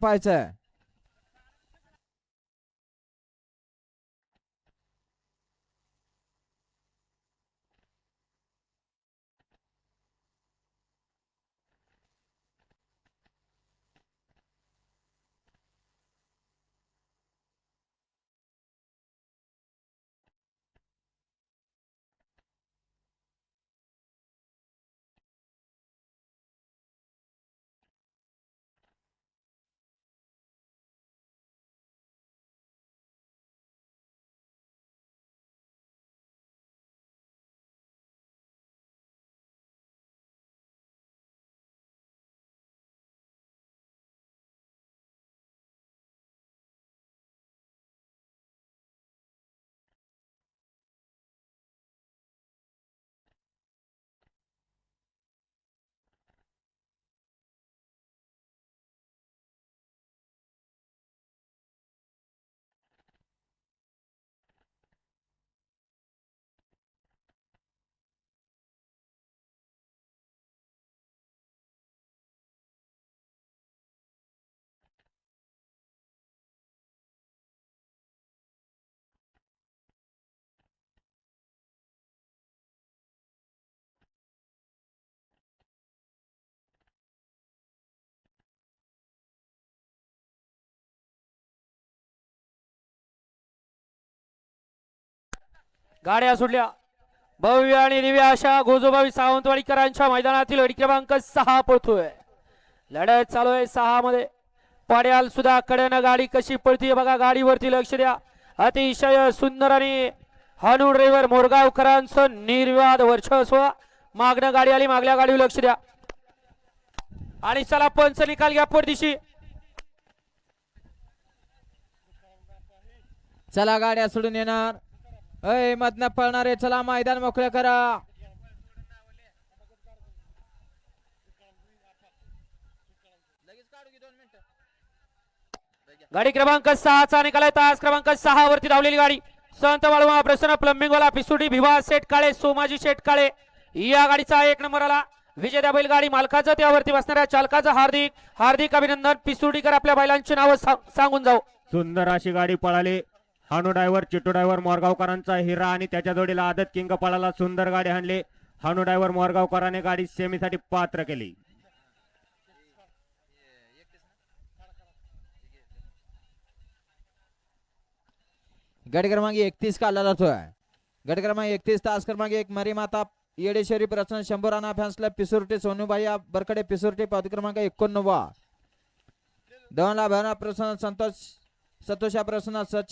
पाहायचं. गाड्या सुटल्या. भव्य आणि दिव्य अशा गोजोबाई सावंतवाडीकरांच्या मैदानातील गडी क्रमांक 6 पळतोय. लढत चालू आहे 6 मध्ये. पड्याल सुद्धा कड्यानं गाडी कशी पळतीये बघा. गाडीवरती लक्ष द्या. अतिशय सुंदर आणि हानू ड्रायव्हर मोरगावकरांचं निर्विवाद वर्चस्व. मागणं गाडी आली. मागल्या गाडीवर लक्ष द्या. आणि चला पंच निकाल घ्या परदिशी. चला गाड्या सोडून येणार. अय मधनं पळणारे चला मैदान मोकळं करा. गाडी क्रमांक 6 चा निकाल आहे. तास क्रमांक 6 वरती धावलेली गाडी संत बाळूमा प्रसन्न प्लंबिंग वाला पिसुडी भिवा सेट काळे सोमाजी शेट काळे या गाडीचा 1 नंबर आला. विजेत्या बैलगाडी मालकाचं त्यावरती बसणाऱ्या चालकाचं हार्दिक हार्दिक अभिनंदन. पिसुडीकर आपल्या बैलांची नावं सांगून जाऊ. सुंदर अशी गाडी पळाली. हानू ड्रायव्हर चिट्टू ड्रायव्हर मोरगावकरांचा हिरा आणि त्याच्या जोडीला आदत किंग पळाला. सुंदर गाडी हाणली. हानू ड्रायव्हर मोरगावकरांनी गाडी सेमीसाठी पात्र केली. गट क्रमांक 31 काढला जातोय. गट क्रमांक 31 तास क्रमांक 1 मरी माता येडेश्वरी प्रसन्न शंभर राणा फॅन्स क्लब पिसुर्टी सोनूबाई बरकडे पिसुर्टी पद क्रमांक 89 2 ला भरणा प्रसन्न संतोष प्रसन्न सचिन